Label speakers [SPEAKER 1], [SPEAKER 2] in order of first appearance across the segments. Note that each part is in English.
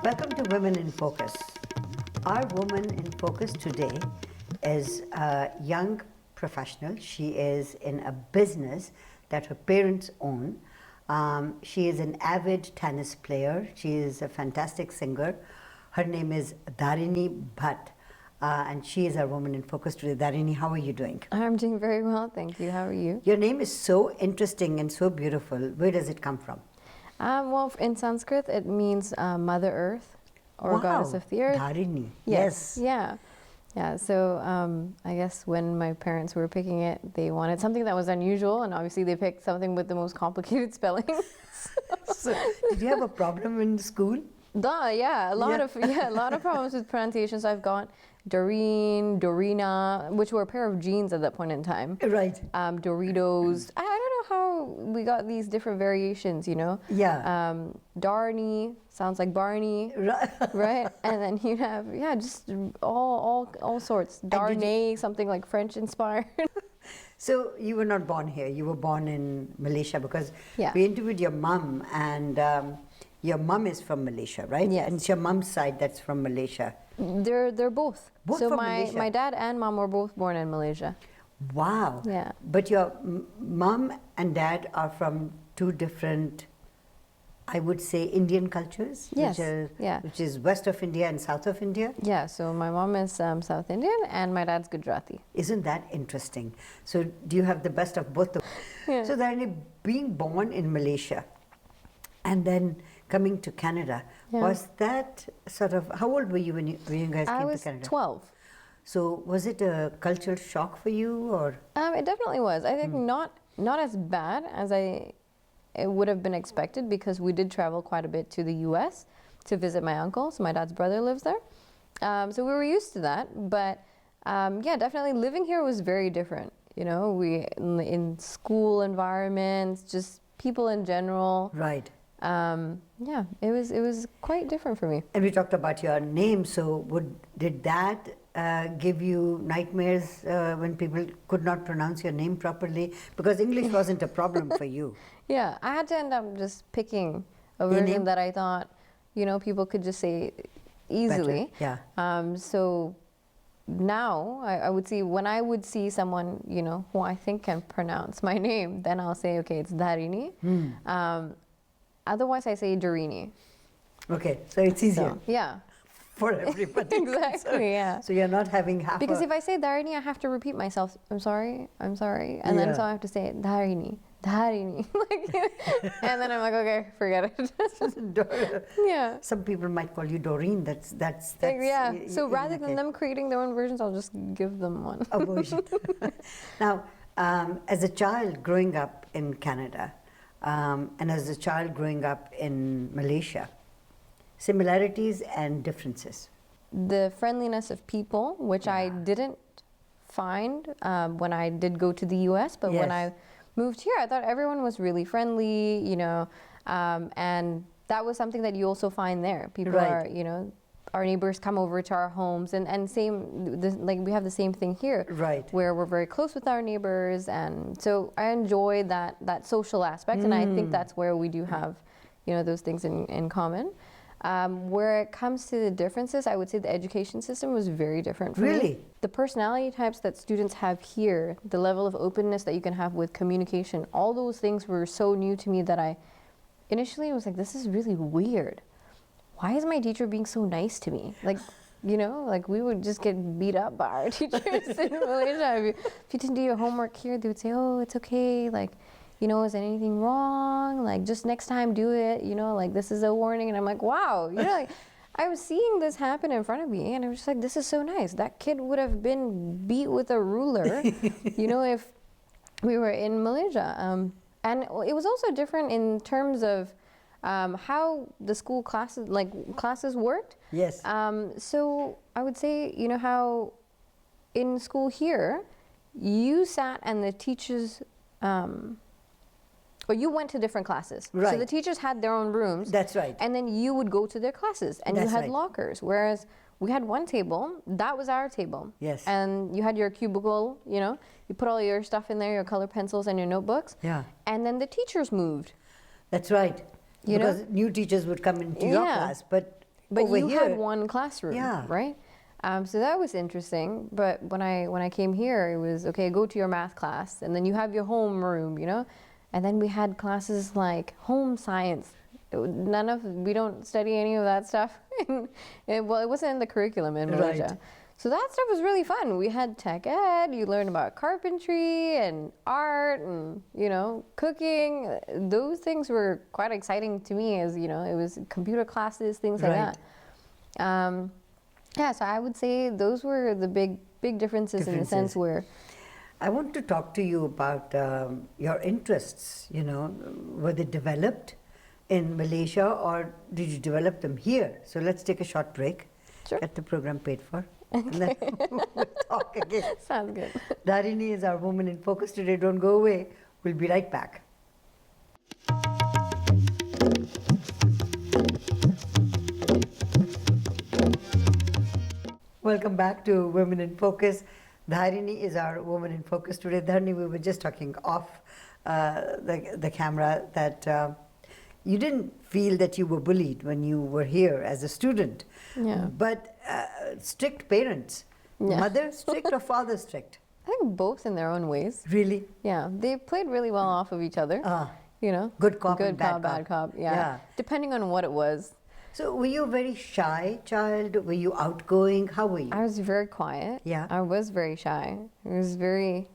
[SPEAKER 1] Welcome to Women in Focus. Our woman in focus today is a young professional. She is in a business that her parents own. She is an avid tennis player. She is a fantastic singer. Her name is Dharinee Bhatt. And she is our woman in focus today. Dharinee, how are you doing?
[SPEAKER 2] I'm doing very well, thank you. How are you?
[SPEAKER 1] Your name is so interesting and so beautiful. Where does it come from?
[SPEAKER 2] Well, in Sanskrit, it means Mother Earth or
[SPEAKER 1] Wow.
[SPEAKER 2] Goddess of the Earth.
[SPEAKER 1] Dharinee.
[SPEAKER 2] Yes. Yeah. So I guess when my parents were picking it, they wanted something that was unusual, and obviously they picked something with the most complicated spelling.
[SPEAKER 1] So, did you have a problem in school?
[SPEAKER 2] A lot of problems with pronunciation. So I've got Doreen, Dorina, which were a pair of jeans at that point in time.
[SPEAKER 1] Right.
[SPEAKER 2] Doritos. I don't know how we got these different variations, you know?
[SPEAKER 1] Yeah.
[SPEAKER 2] Darnie sounds like Barney, right? And then you have, just all sorts. Darnay, something like French inspired.
[SPEAKER 1] So you were not born here. You were born in Malaysia because
[SPEAKER 2] Yeah.
[SPEAKER 1] we interviewed your mum, and your mum is from Malaysia, right?
[SPEAKER 2] Yes.
[SPEAKER 1] And it's your mum's side that's from Malaysia.
[SPEAKER 2] They're both.
[SPEAKER 1] Both
[SPEAKER 2] so
[SPEAKER 1] from
[SPEAKER 2] my
[SPEAKER 1] Malaysia?
[SPEAKER 2] my dad and mom were both born in Malaysia.
[SPEAKER 1] Wow.
[SPEAKER 2] Yeah.
[SPEAKER 1] But your mum and dad are from two different, I would say, Indian cultures.
[SPEAKER 2] Yes,
[SPEAKER 1] Which is west of India and south of India.
[SPEAKER 2] Yeah, so my mom is South Indian and my dad's Gujarati.
[SPEAKER 1] Isn't that interesting? So do you have the best of both?
[SPEAKER 2] Yeah.
[SPEAKER 1] So then, being born in Malaysia and then coming to Canada, was that sort of, how old were you when you guys came to Canada?
[SPEAKER 2] I was 12.
[SPEAKER 1] So was it a cultural shock for you, or?
[SPEAKER 2] It definitely was. I think not as bad as it would have been expected, because we did travel quite a bit to the U.S. to visit my uncle. So my dad's brother lives there. So we were used to that. But definitely living here was very different. You know, we in school environments, just people in general.
[SPEAKER 1] Right.
[SPEAKER 2] It was quite different for me.
[SPEAKER 1] And we talked about your name. So did that give you nightmares when people could not pronounce your name properly? Because English wasn't a problem for you.
[SPEAKER 2] Yeah, I had to end up just picking a
[SPEAKER 1] Your
[SPEAKER 2] version
[SPEAKER 1] name?
[SPEAKER 2] that I thought, people could just say easily.
[SPEAKER 1] Better, yeah.
[SPEAKER 2] So now I would see, when I would see someone, who I think can pronounce my name, then I'll say, okay, it's Dharinee. Otherwise I say Dharinee.
[SPEAKER 1] Okay, so it's easier.
[SPEAKER 2] So, yeah.
[SPEAKER 1] For everybody.
[SPEAKER 2] Exactly, yeah.
[SPEAKER 1] So you're not having half
[SPEAKER 2] Because if I say Dharinee, I have to repeat myself. I'm sorry. And then so I have to say Dharinee. And then I'm like, okay, forget it. Yeah.
[SPEAKER 1] Some people might call you Doreen. That's
[SPEAKER 2] yeah. So rather than them creating their own versions, I'll just give them one.
[SPEAKER 1] A version. Now, as a child growing up in Canada, and as a child growing up in Malaysia, similarities and differences.
[SPEAKER 2] The friendliness of people, which I didn't find when I did go to the U.S., but when I moved here, I thought everyone was really friendly, and that was something that you also find there. People are, our neighbors come over to our homes, and we have the same thing here, where we're very close with our neighbors, and so I enjoy that social aspect, and I think that's where we do have, those things in common. Where it comes to the differences, I would say the education system was very different for me. The personality types that students have here, the level of openness that you can have with communication, all those things were so new to me that I initially was like, this is really weird. Why is my teacher being so nice to me? Like, we would just get beat up by our teachers in Malaysia. If you didn't do your homework here, they would say, oh, it's okay. Like, is anything wrong? Like, just next time do it, this is a warning. And I'm like, wow, I was seeing this happen in front of me, and I was just like, this is so nice. That kid would have been beat with a ruler, if we were in Malaysia. And it was also different in terms of how the school classes worked.
[SPEAKER 1] Yes.
[SPEAKER 2] So I would say, how in school here, you sat and the teachers, or you went to different classes.
[SPEAKER 1] Right.
[SPEAKER 2] So the teachers had their own rooms.
[SPEAKER 1] That's right.
[SPEAKER 2] And then you would go to their classes, and you had lockers. Whereas we had one table, that was our table.
[SPEAKER 1] Yes.
[SPEAKER 2] And you had your cubicle, you put all your stuff in there, your color pencils and your notebooks.
[SPEAKER 1] Yeah.
[SPEAKER 2] And then the teachers moved.
[SPEAKER 1] That's right. Because new teachers would come into your class, but
[SPEAKER 2] But
[SPEAKER 1] over
[SPEAKER 2] you
[SPEAKER 1] here,
[SPEAKER 2] had one classroom,
[SPEAKER 1] Yeah.
[SPEAKER 2] right? So that was interesting. But when I came here, it was okay. Go to your math class, and then you have your home room, and then we had classes like home science. We don't study any of that stuff. Well, it wasn't in the curriculum in Malaysia.
[SPEAKER 1] Right.
[SPEAKER 2] So that stuff was really fun. We had tech ed. You learn about carpentry and art and, cooking. Those things were quite exciting to me as, it was computer classes, things like
[SPEAKER 1] Right.
[SPEAKER 2] that. Yeah, so I would say those were the big differences in the sense where...
[SPEAKER 1] I want to talk to you about your interests, were they developed in Malaysia or did you develop them here? So let's take a short break,
[SPEAKER 2] Sure.
[SPEAKER 1] get the program paid for, and then we'll talk again.
[SPEAKER 2] Sounds good.
[SPEAKER 1] Dharinee is our Woman in Focus today. Don't go away. We'll be right back. Welcome back to Women in Focus. Dharinee is our Woman in Focus today. Dharinee, we were just talking off the camera that you didn't feel that you were bullied when you were here as a student.
[SPEAKER 2] Yeah.
[SPEAKER 1] But strict parents,
[SPEAKER 2] Yeah.
[SPEAKER 1] mother strict or father strict?
[SPEAKER 2] I think both in their own ways.
[SPEAKER 1] Really?
[SPEAKER 2] Yeah, they played really well off of each other.
[SPEAKER 1] Good cop and bad
[SPEAKER 2] bad
[SPEAKER 1] cop.
[SPEAKER 2] cop. Yeah. Depending on what it was.
[SPEAKER 1] So were you a very shy child? Were you outgoing? How were you?
[SPEAKER 2] I was very quiet.
[SPEAKER 1] Yeah.
[SPEAKER 2] I was very shy. It was very,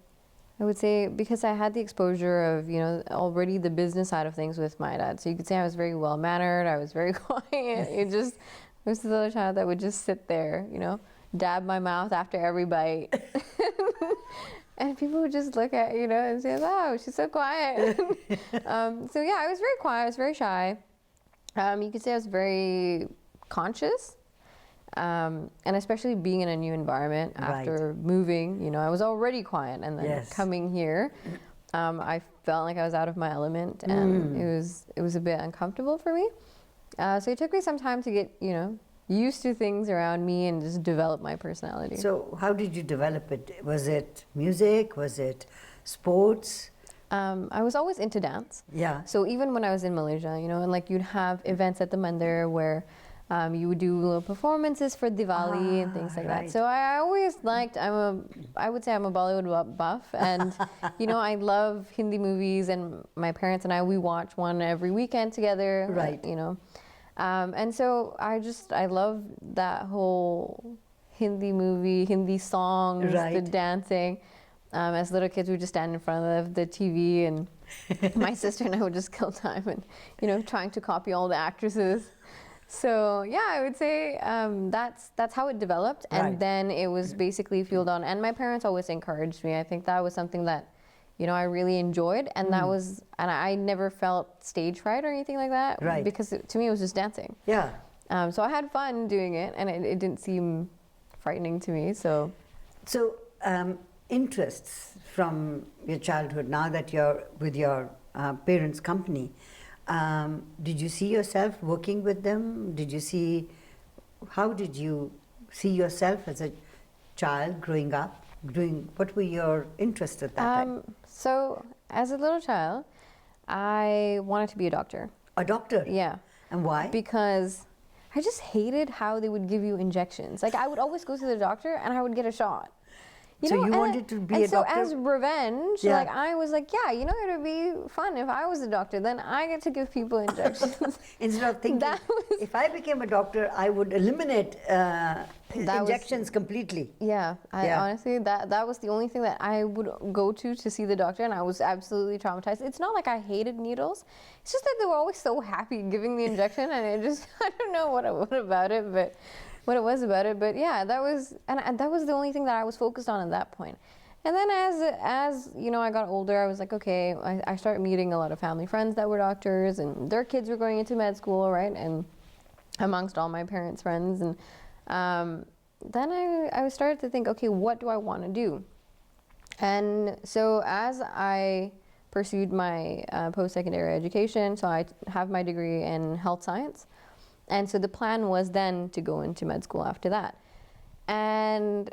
[SPEAKER 2] I would say, because I had the exposure of, already the business side of things with my dad. So you could say I was very well mannered. I was very quiet. I was the little child that would just sit there, dab my mouth after every bite. And people would just look at, and say, oh, she's so quiet. So yeah, I was very quiet. I was very shy. You could say I was very conscious, and especially being in a new environment after moving, I was already quiet, and then coming here, I felt like I was out of my element, and it was a bit uncomfortable for me. So it took me some time to get, used to things around me and just develop my personality.
[SPEAKER 1] So how did you develop it? Was it music? Was it sports?
[SPEAKER 2] I was always into dance.
[SPEAKER 1] Yeah.
[SPEAKER 2] So even when I was in Malaysia, and like you'd have events at the Mandir where you would do little performances for Diwali and things like that. So I always liked, I would say I'm a Bollywood buff, and I love Hindi movies, and my parents and we watch one every weekend together.
[SPEAKER 1] Right.
[SPEAKER 2] And so I love that whole Hindi movie, Hindi songs, the dancing. As little kids, we would just stand in front of the TV, and my sister and I would just kill time and, trying to copy all the actresses. So yeah, I would say that's how it developed, and then it was basically fueled on. And my parents always encouraged me. I think that was something that, I really enjoyed, and and I never felt stage fright or anything like that, because to me it was just dancing.
[SPEAKER 1] Yeah.
[SPEAKER 2] So I had fun doing it, and it didn't seem frightening to me. So
[SPEAKER 1] interests from your childhood, now that you're with your parents' company, did you see yourself working with them? How did you see yourself as a child growing up? What were your interests at that time?
[SPEAKER 2] So as a little child, I wanted to be a doctor.
[SPEAKER 1] A doctor?
[SPEAKER 2] Yeah.
[SPEAKER 1] And why?
[SPEAKER 2] Because I just hated how they would give you injections. Like I would always go to the doctor and I would get a shot.
[SPEAKER 1] You wanted to be a doctor?
[SPEAKER 2] And so as revenge, I was like, it would be fun if I was a doctor. Then I get to give people injections.
[SPEAKER 1] Instead of thinking, if I became a doctor, I would eliminate injections completely.
[SPEAKER 2] Yeah, honestly, that was the only thing that I would go to see the doctor, and I was absolutely traumatized. It's not like I hated needles. It's just that they were always so happy giving the injection, and I don't know what about it, but... what it was about it, but yeah, that was the only thing that I was focused on at that point. And then as I got older, I was like, okay, I started meeting a lot of family friends that were doctors, and their kids were going into med school, right? And amongst all my parents' friends, and then I started to think, okay, what do I want to do? And so as I pursued my post-secondary education, so I have my degree in health science. And so the plan was then to go into med school after that. And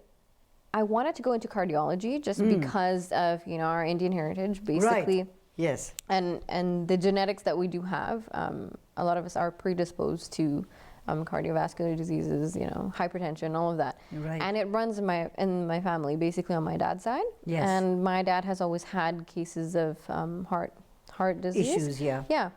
[SPEAKER 2] I wanted to go into cardiology just because of, our Indian heritage, basically.
[SPEAKER 1] Right. Yes.
[SPEAKER 2] And the genetics that we do have, a lot of us are predisposed to cardiovascular diseases, hypertension, all of that.
[SPEAKER 1] Right.
[SPEAKER 2] And it runs in my family, basically on my dad's side.
[SPEAKER 1] Yes.
[SPEAKER 2] And my dad has always had cases of heart disease.
[SPEAKER 1] Issues, yeah.
[SPEAKER 2] Yeah.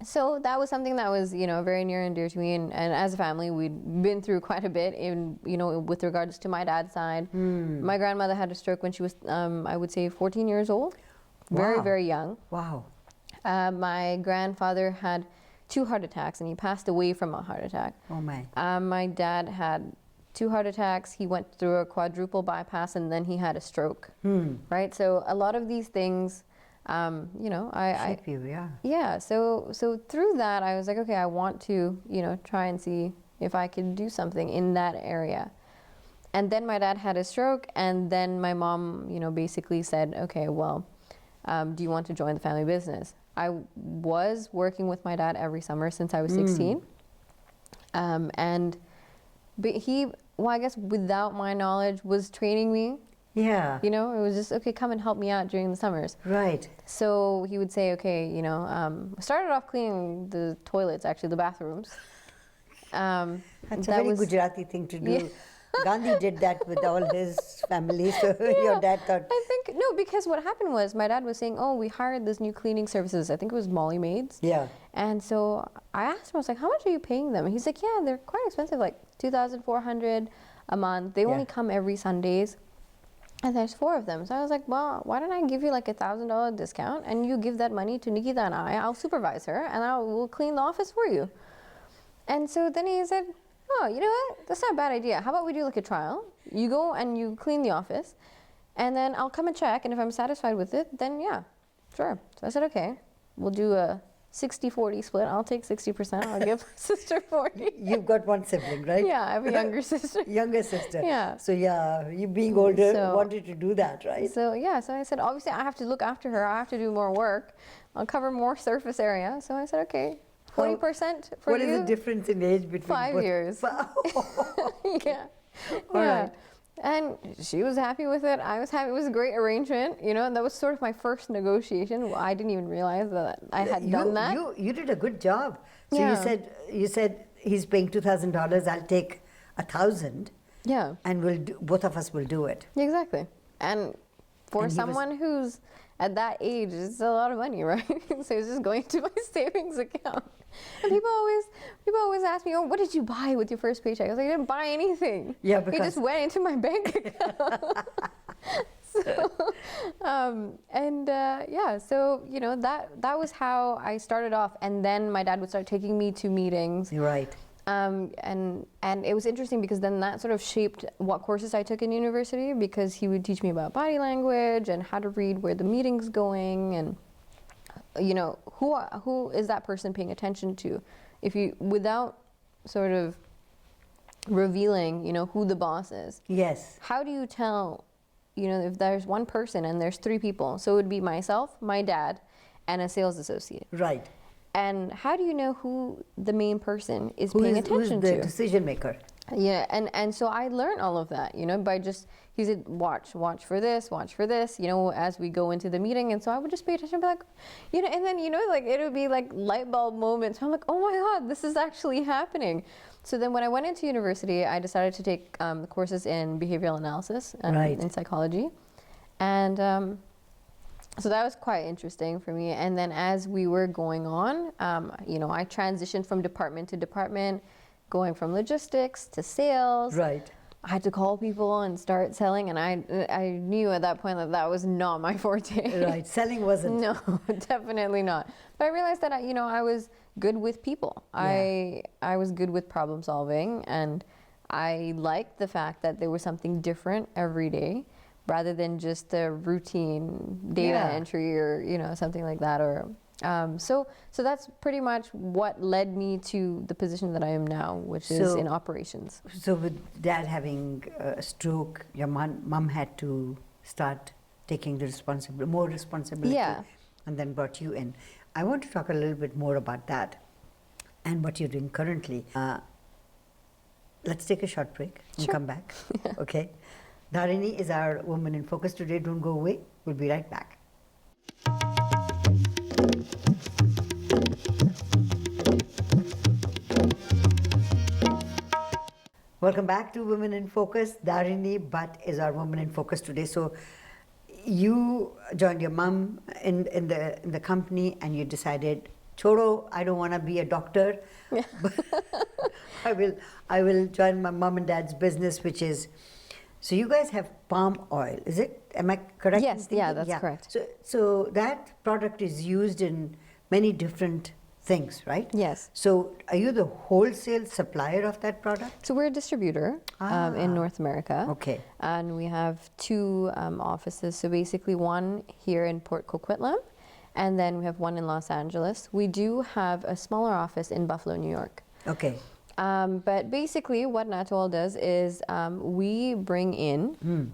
[SPEAKER 2] So that was something that was, very near and dear to me. And as a family, we'd been through quite a bit in, with regards to my dad's side. My grandmother had a stroke when she was, I would say, 14 years old. Very,
[SPEAKER 1] Wow.
[SPEAKER 2] very young.
[SPEAKER 1] Wow.
[SPEAKER 2] My grandfather had 2 heart attacks, and he passed away from a heart attack.
[SPEAKER 1] Oh, my.
[SPEAKER 2] My dad had 2 heart attacks. He went through a quadruple bypass, and then he had a stroke. Right? So a lot of these things,
[SPEAKER 1] Shape you, yeah.
[SPEAKER 2] yeah. So through that, I was like, okay, I want to, try and see if I could do something in that area. And then my dad had a stroke, and then my mom, basically said, okay, well, do you want to join the family business? I was working with my dad every summer since I was 16. But he, well, I guess without my knowledge, was training me.
[SPEAKER 1] Yeah.
[SPEAKER 2] It was just, okay, come and help me out during the summers.
[SPEAKER 1] Right.
[SPEAKER 2] So he would say, okay, started off cleaning the toilets, actually, the bathrooms.
[SPEAKER 1] That's a very Gujarati thing to do.
[SPEAKER 2] Yeah.
[SPEAKER 1] Gandhi did that with all his family, so your dad thought...
[SPEAKER 2] I think, no, because what happened was my dad was saying, oh, we hired this new cleaning services. I think it was Molly Maids.
[SPEAKER 1] Yeah.
[SPEAKER 2] And so I asked him, I was like, how much are you paying them? And he's like, yeah, they're quite expensive, like $2,400 a month. They only come every Sundays. And there's 4 of them. So I was like, well, why don't I give you like $1,000 discount and you give that money to Nikita and I'll supervise her and we'll clean the office for you. And so then he said, oh, you know what? That's not a bad idea. How about we do like a trial? You go and you clean the office and then I'll come and check. And if I'm satisfied with it, then yeah, sure. So I said, okay, we'll do a 60-40 split. I'll take 60%. I'll give my sister 40.
[SPEAKER 1] You've got one sibling, right?
[SPEAKER 2] Yeah, I have a younger sister.
[SPEAKER 1] Younger sister.
[SPEAKER 2] Yeah.
[SPEAKER 1] So yeah, you being older wanted to do that, right?
[SPEAKER 2] So yeah, so I said, obviously I have to look after her. I have to do more work. I'll cover more surface area. So I said, okay, 40% for you.
[SPEAKER 1] What is the difference in age between
[SPEAKER 2] 5
[SPEAKER 1] both?
[SPEAKER 2] years. Yeah.
[SPEAKER 1] All
[SPEAKER 2] yeah.
[SPEAKER 1] right.
[SPEAKER 2] And she was happy with it. I was happy. It was a great arrangement, and that was sort of my first negotiation. I didn't even realize that I had done that.
[SPEAKER 1] You did a good job. So
[SPEAKER 2] Yeah.
[SPEAKER 1] you said he's paying $2,000. I'll take 1,000.
[SPEAKER 2] Yeah.
[SPEAKER 1] And both of us will do it.
[SPEAKER 2] Exactly. And for someone who's at that age, it's a lot of money, right? So it's just going to my savings account. And people always ask me, oh, what did you buy with your first paycheck? I was like, I didn't buy anything.
[SPEAKER 1] Yeah,
[SPEAKER 2] it just went into my bank account. So that was how I started off. And then my dad would start taking me to meetings.
[SPEAKER 1] Right.
[SPEAKER 2] And it was interesting because then that sort of shaped what courses I took in university, because he would teach me about body language and how to read where the meeting's going, and who is that person paying attention to, without sort of revealing who the boss is.
[SPEAKER 1] Yes.
[SPEAKER 2] How do you tell if there's one person and there's 3 people? So it would be myself, my dad, and a sales associate.
[SPEAKER 1] Right.
[SPEAKER 2] And how do you know who the main person is paying attention
[SPEAKER 1] to? Who's the
[SPEAKER 2] to?
[SPEAKER 1] decision maker?
[SPEAKER 2] Yeah, and so I learned all of that, by just, he said, watch for this, as we go into the meeting. And so I would just pay attention and be like, and then, it would be like light bulb moments. I'm like, oh my God, this is actually happening. So then when I went into university, I decided to take courses in behavioral analysis and in psychology. And so that was quite interesting for me. And then as we were going on, I transitioned from department to department, going from logistics to sales.
[SPEAKER 1] Right.
[SPEAKER 2] I had to call people and start selling, and I knew at that point that was not my forte.
[SPEAKER 1] Right, selling wasn't.
[SPEAKER 2] No, definitely not. But I realized that I was good with people.
[SPEAKER 1] Yeah.
[SPEAKER 2] I was good with problem solving, and I liked the fact that there was something different every day, rather than just the routine data entry or something like that. Or so that's pretty much what led me to the position that I am now, which is in operations.
[SPEAKER 1] So with dad having a stroke, your mom had to start taking the more responsibility, and then brought you in. I want to talk a little bit more about that and what you're doing currently. Let's take a short break and come back. Okay. Dharinee is our Woman in Focus today. Don't go away. We'll be right back. Welcome back to Women in Focus. Dharinee Bhatt is our Woman in Focus today. So you joined your mum in the company and you decided, Choro, I don't want to be a doctor.
[SPEAKER 2] Yeah.
[SPEAKER 1] I will join my mum and dad's business, which is, so you guys have palm oil, is it? Am I correct?
[SPEAKER 2] Yes, yeah, that's correct.
[SPEAKER 1] So that product is used in many different things, right?
[SPEAKER 2] Yes.
[SPEAKER 1] So are you the wholesale supplier of that product?
[SPEAKER 2] So we're a distributor in North America.
[SPEAKER 1] Okay.
[SPEAKER 2] And we have two offices. So basically one here in Port Coquitlam, and then we have one in Los Angeles. We do have a smaller office in Buffalo, New York.
[SPEAKER 1] Okay.
[SPEAKER 2] But basically what Natu Oil does is we bring in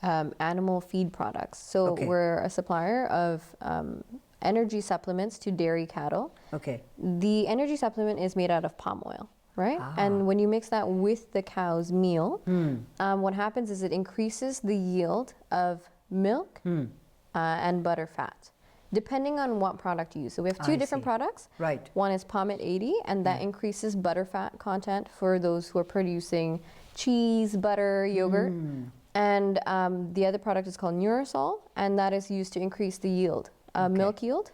[SPEAKER 2] animal feed products. So we're a supplier of energy supplements to dairy cattle.
[SPEAKER 1] Okay.
[SPEAKER 2] The energy supplement is made out of palm oil, right? And when you mix that with the cow's meal, what happens is it increases the yield of milk and butter fat, depending on what product you use. So we have two different products.
[SPEAKER 1] Right.
[SPEAKER 2] One is Palmit 80, and that increases butter fat content for those who are producing cheese, butter, yogurt. And the other product is called Neurosol, and that is used to increase the yield. Milk yield.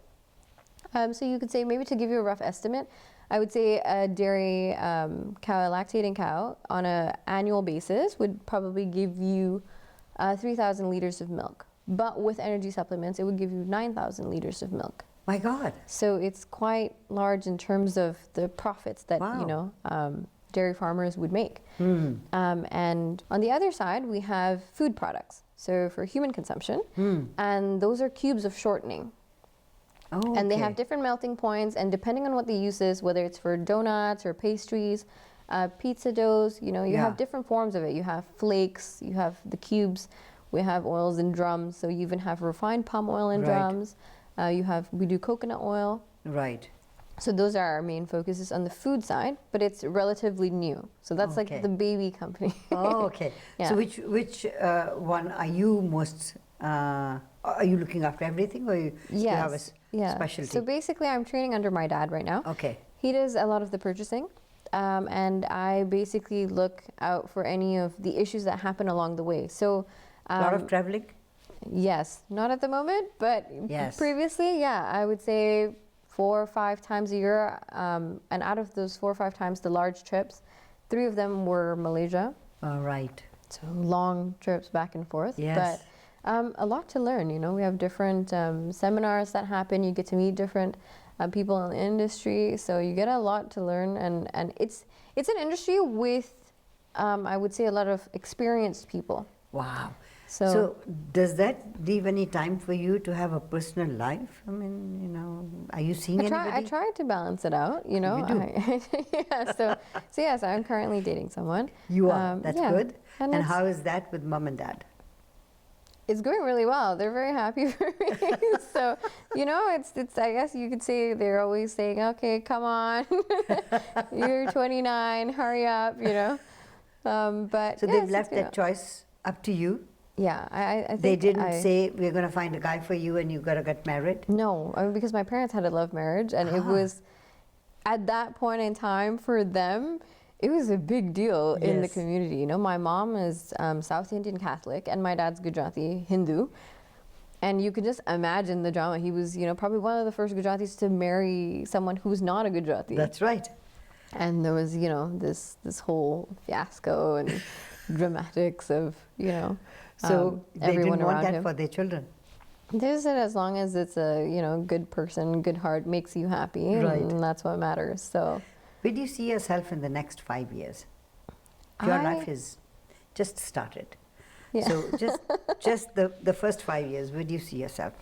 [SPEAKER 2] So you could say, maybe to give you a rough estimate, I would say a dairy cow, a lactating cow, on an annual basis would probably give you 3,000 liters of milk. But with energy supplements, it would give you 9,000 liters of milk.
[SPEAKER 1] My God.
[SPEAKER 2] So it's quite large in terms of the profits that dairy farmers would make. And on the other side, we have food products. So for human consumption, and those are cubes of shortening.
[SPEAKER 1] Oh,
[SPEAKER 2] and they have different melting points, and depending on what the use is, whether it's for donuts or pastries, pizza doughs, you have different forms of it. You have flakes, you have the cubes, we have oils in drums, so you even have refined palm oil in drums. We do coconut oil.
[SPEAKER 1] Right.
[SPEAKER 2] So those are our main focuses on the food side, but it's relatively new. So that's like the baby company.
[SPEAKER 1] Oh, okay.
[SPEAKER 2] Yeah.
[SPEAKER 1] So which one are you most, are you looking after everything, or you have a specialty?
[SPEAKER 2] So basically I'm training under my dad right now.
[SPEAKER 1] Okay.
[SPEAKER 2] He does a lot of the purchasing, and I basically look out for any of the issues that happen along the way. So
[SPEAKER 1] a lot of traveling?
[SPEAKER 2] Yes, not at the moment, but previously, I would say 4 or 5 times a year, and out of those 4 or 5 times, the large trips, 3 of them were Malaysia.
[SPEAKER 1] All right.
[SPEAKER 2] So long trips back and forth.
[SPEAKER 1] Yes.
[SPEAKER 2] But a lot to learn. We have different seminars that happen. You get to meet different people in the industry, so you get a lot to learn. And it's an industry with, I would say, a lot of experienced people.
[SPEAKER 1] Wow.
[SPEAKER 2] So
[SPEAKER 1] does that leave any time for you to have a personal life? I mean, are you seeing anybody?
[SPEAKER 2] I try to balance it out,
[SPEAKER 1] You do?
[SPEAKER 2] So yes, I'm currently dating someone.
[SPEAKER 1] You are? That's good.
[SPEAKER 2] And
[SPEAKER 1] how is that with mom and dad?
[SPEAKER 2] It's going really well. They're very happy for me. So, it's I guess you could say they're always saying, okay, come on, you're 29, hurry up, But
[SPEAKER 1] so they've left that choice up to you?
[SPEAKER 2] Yeah, I think
[SPEAKER 1] they didn't say, we're going to find a guy for you and you've got to get married?
[SPEAKER 2] No, because my parents had a love marriage, and it was, at that point in time, for them, it was a big deal in the community. My mom is South Indian Catholic, and my dad's Gujarati Hindu. And you could just imagine the drama. He was, probably one of the first Gujaratis to marry someone who's not a Gujarati.
[SPEAKER 1] That's right.
[SPEAKER 2] And there was, this whole fiasco and dramatics of,
[SPEAKER 1] So they
[SPEAKER 2] everyone
[SPEAKER 1] didn't want
[SPEAKER 2] around
[SPEAKER 1] that
[SPEAKER 2] him.
[SPEAKER 1] for their children?
[SPEAKER 2] They said as long as it's a, good person, good heart, makes you happy, and that's what matters. So,
[SPEAKER 1] where do you see yourself in the next 5 years? Your life is just started.
[SPEAKER 2] Yeah.
[SPEAKER 1] So just the first 5 years, where do you see yourself?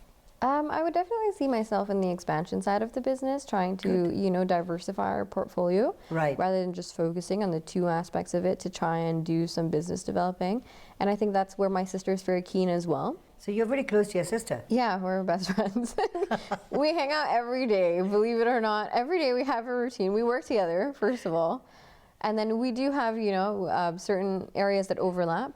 [SPEAKER 2] I would definitely see myself in the expansion side of the business, trying to, diversify our portfolio.
[SPEAKER 1] Right.
[SPEAKER 2] Rather than just focusing on the 2 aspects of it, to try and do some business developing. And I think that's where my sister is very keen as well.
[SPEAKER 1] So you're very close to your sister?
[SPEAKER 2] Yeah, we're best friends. We hang out every day, believe it or not. Every day we have a routine. We work together, first of all. And then we do have, certain areas that overlap.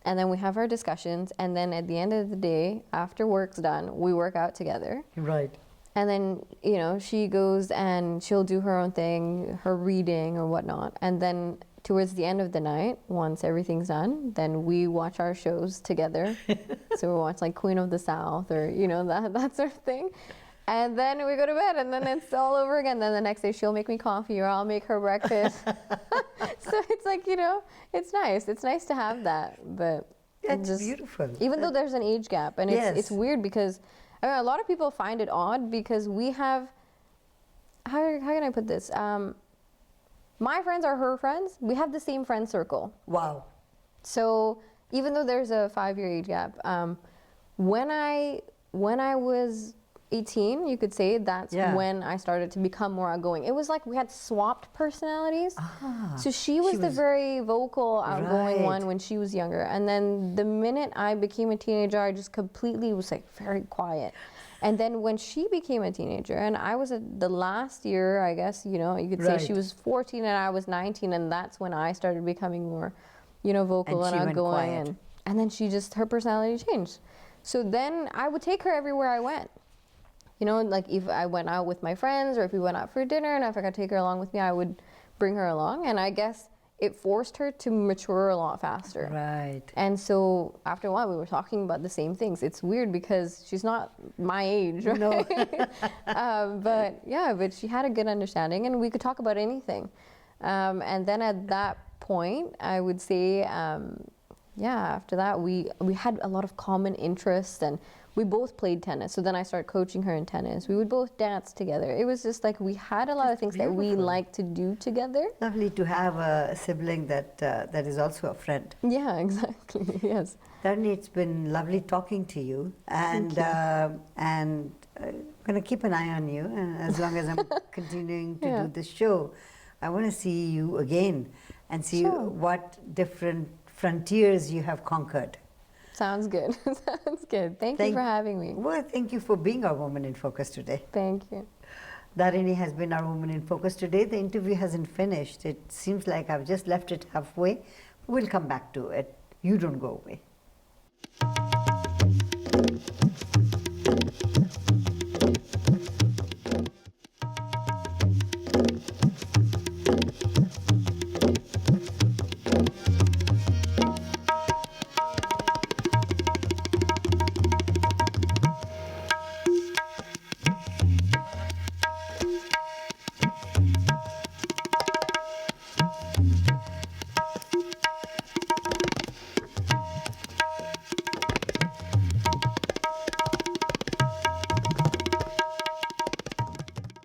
[SPEAKER 2] And then we have our discussions, and then at the end of the day, after work's done, we work out together.
[SPEAKER 1] Right.
[SPEAKER 2] And then, she goes and she'll do her own thing, her reading or whatnot. And then towards the end of the night, once everything's done, then we watch our shows together. So we watch like Queen of the South or, you know, that sort of thing. And then we go to bed and then it's all over again. Then the next day she'll make me coffee or I'll make her breakfast. So it's like, you know, it's nice. It's nice to have that. But
[SPEAKER 1] that's beautiful.
[SPEAKER 2] Even though there's an age gap. And it's weird because I mean, a lot of people find it odd because we have, how can I put this? My friends are her friends. We have the same friend circle.
[SPEAKER 1] Wow.
[SPEAKER 2] So even though there's a 5-year age gap, when I was 18, you could say that's when I started to become more outgoing. It was like we had swapped personalities. So she was the very vocal, outgoing one when she was younger. And then the minute I became a teenager, I just completely was like very quiet. And then when she became a teenager, and I was at the last year, I guess, you know, you could say she was 14 and I was 19, and that's when I started becoming more, you know, vocal and outgoing. And then she just, her personality changed. So then I would take her everywhere I went. You know, like if I went out with my friends or if we went out for dinner and if I could take her along with me, I would bring her along. And I guess it forced her to mature a lot faster.
[SPEAKER 1] Right.
[SPEAKER 2] And so after a while, we were talking about the same things. It's weird because she's not my age, right? No. But she had a good understanding and we could talk about anything. And then at that point, I would say, after that, we had a lot of common interests and we both played tennis. So then I started coaching her in tennis. We would both dance together. It was just like we had a lot of things that we liked to do together.
[SPEAKER 1] Lovely to have a sibling that is also a friend.
[SPEAKER 2] Yeah, exactly. Yes.
[SPEAKER 1] Dharinee, it's been lovely talking to you, and I'm going to keep an eye on you. And as long as I'm continuing to do this show, I want to see you again and see what different frontiers you have conquered.
[SPEAKER 2] Sounds good. Sounds good. Thank you for having me.
[SPEAKER 1] Well, thank you for being our Woman in Focus today.
[SPEAKER 2] Thank you.
[SPEAKER 1] Dharinee has been our Woman in Focus today. The interview hasn't finished. It seems like I've just left it halfway. We'll come back to it. You don't go away.